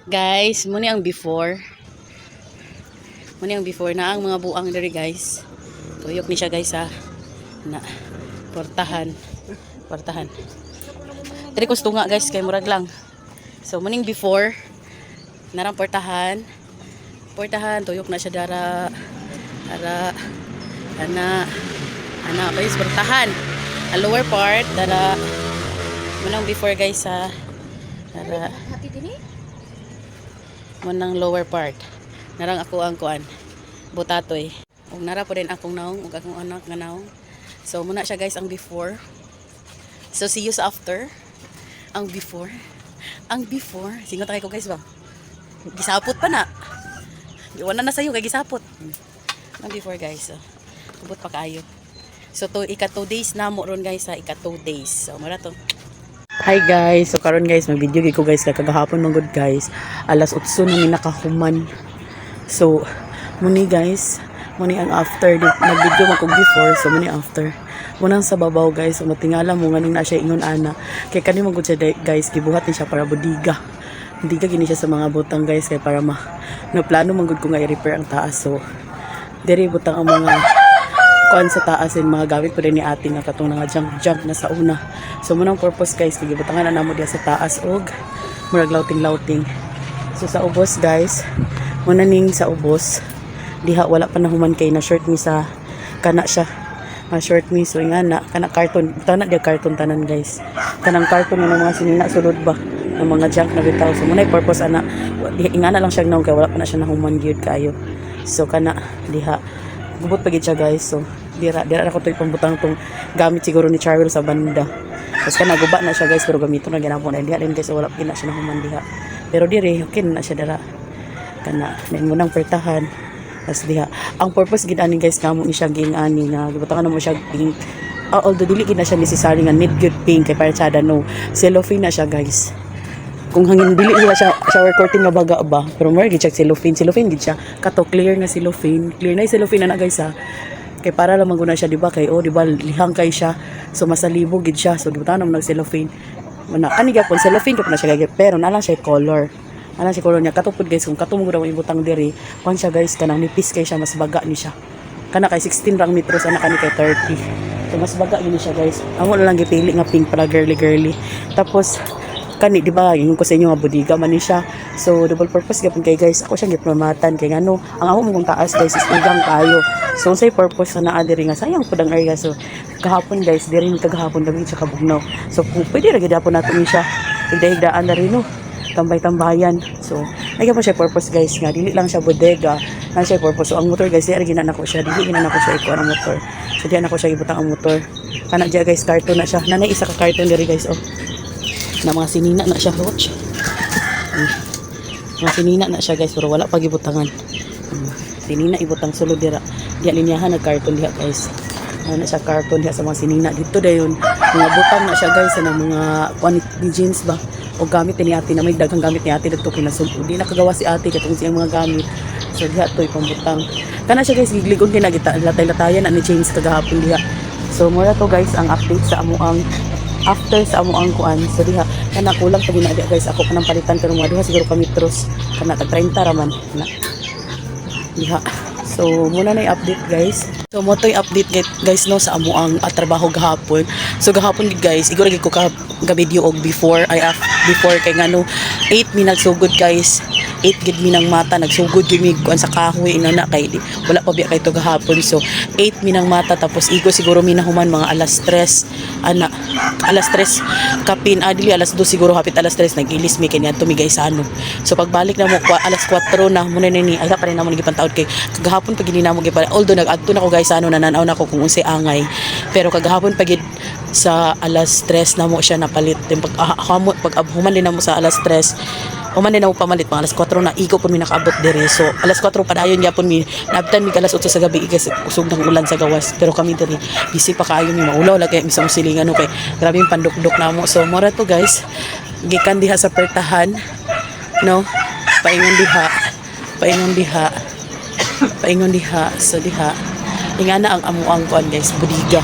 Guys, muni ang before. Muni ang before na ang mga buang diri guys. Tuyok ni siya guys ha. Na portahan. Portahan. Diri ko tunga guys kay murag lang. So muning before narang portahan. Portahan tuyok na siya dara. Dara ana guys portahan. A lower part dara munang before guys ha. Dara munang lower part. Narang ako ang kuan. Butatoy. Ug nara po din akong naong ug akong anak nga naong. So muna siya guys ang before. So see you sa after. Ang before. Ang before. Singot tayo ko guys ba? Gisapot pa na. Iwan na sa'yo kay gisapot. Ang before guys. So, kubot pa kayo. So to ika 2 days na mo ron guys ha. Ika 2 days. So mura to. Hi guys. So karon guys mag-video ko guys kagahapon man good guys. Alas 8 na mi nakahuman. So muni guys, muni ang after nag-video man kog before, so muni after. Munang sa babaw guys, so matingala mo nganong na siya ingon ana. Kay kani man gud siya guys, gibuhat ni siya para budiga. Hindi ka gini siya sa mga butang guys kay para na plano man gud ko nga i-repair ang taas. So diri butang ang mga kuan sa taas and mga gamit pa rin ni ate nga katong nga junk na sa una. So munang purpose guys, gibutangan na namo diha sa taas og murag lauting. So sa ubos guys, muna ning sa ubos diha wala pa nahuman kay na short mi sa kana siya na short mi so nga na kana karton tanan dia karton tanan guys kanang karton ng mga sinina sulod ba ng mga junk na bitaw. So muna purpose ana ingana lang siya naong kay wala pa na siya nahuman gyud kayo. So kana diha gubot pa gid siya guys. So dira ako toy pambutang tong gamit siguro ni Charwell sa banda. Tapos kana guba na siya guys pero gamito na ginapon na diha din guys so wala pa na siya nahuman diha. Pero dire okay na siya dira kana ning munang pertahan as diha ang purpose gid ani guys kamo ni siya ging ani na gibutangan mo siya pink although dili gid na siya necessary nga need good pink kay para sada no cellophane na siya guys kung hangin dili siya shower curtain nga baga ba pero more gid siya cellophane gid siya kato clear na cellophane na cellophane na guys ha kay para lang maguna siya di ba kay di ba lihang kay siya so masalibo gid siya so gibutangan mo nag cellophane mana ani gyapon cellophane ko na siya gid pero na lang siya color. Ana si kolon niya katupod guys kung katong daw ibutang diri kuan siya guys kanang nipis kay siya mas baga ni siya kana kay 16 rang metros ana kani kay 30 so mas baga gini siya guys amo na lang gipili nga pink para girly tapos kani di ba yung ko sa inyo nga budiga man ni siya so double purpose gyapon kay guys ako siya gipamatan kay ngano ang amo mong taas guys is ugang kayo so say purpose na diri nga sayang pud ang area so kahapon guys diri ni kagahapon dami siya kabugnaw so pwede ra gid hapon nato ni siya higda-higdaan na rin no tambay-tambayan. So, ay pa siya purpose guys nga dili lang siya bodega. Na siya purpose. So, ang motor guys, di ginan ako siya. Dili ginan ako siya iko ang motor. So, di ako siya ibutang ang motor. Kana diya guys, karton na siya. Nanay isa ka karton diri guys, oh. Na mga sinina na siya, watch. Mga sinina na siya guys, pero wala pa gibutangan. Sinina ibutang sulod dira. Diya linyahan na karton diha guys. Ano siya karton diha sa mga sinina dito dayon. Mga butang na siya guys na mga quantity jeans ba. O gamit ni ate na may daghang gamit ni ate dito kinasumpo di nakagawa si ate katong siyang mga gamit so diha toy pambutang kana siya guys gigligon kinagita latay-latayan na ni James kagahapon diha so mura to guys ang update sa amuang after sa amuang kuan so diha kana kulang pa gina guys ako kanang palitan pero mga duha siguro ka metros kana tag 30 raman na diha so muna na yung update guys so mo to yung update guys no sa amuang trabaho gahapon so gahapon guys igor gid ko ka video og before kay ngano 8 mi nagsugod guys 8 gid mi nang mata nagsugod gid mi kuan sa kahoy inana kay wala pa biya kay to gahapon so 8 mi nang mata tapos igo siguro mi nahuman mga alas 3 ana alas 3 kapin adili alas 2 siguro hapit alas 3 nagilis mi kanya to mi guys ano so pagbalik na mo alas 4 na muna ni aga pa rin namo gipantaod kay kagahapon pag gini namo gid although nag-adto na ko guys ano nananaw na ko kung unsay angay pero kagahapon pag sa alas 3 na mo siya napalit din pag human din na mo sa alas 3 human din na mo pamalit mga alas 4 na iko po mi nakaabot dire so alas 4 padayon gyapon mi nabtan mi alas 8 sa gabi guys usog ng ulan sa gawas pero kami dire busy pa kayo mi maulaw lagi mi sa silingan no kay grabe yung pandukdok na mo so mora to guys gikan diha sa pertahan no paingon diha so diha ingana ang amuang kuan guys, budiga.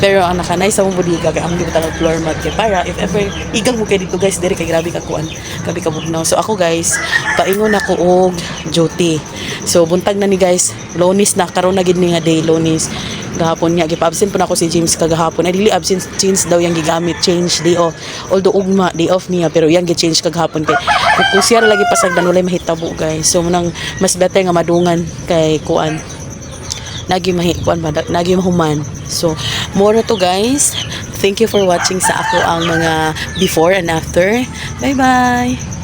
Pero ang nakanay sa mong budiga kay ang di talaga floor mat kay para if ever igang mo kay dito guys, diri kay grabe ka kuan, grabe ka bugnaw. So ako guys, paingon ako og duty. So buntag na ni guys, Lunes na karon na gid ni nga day Lunes. Gahapon nga gipa-absent po na ako si James kagahapon. Ay dili absent, change daw yang gigamit, change day off. Although ugma day off niya pero yang gi-change kagahapon kay kung siya ra lagi pasagdan walay mahitabo guys. So nang mas better nga madungan kay kuan. Nagi kuan nagi mahuman. So more to guys. Thank you for watching sa ako ang mga before and after. Bye bye.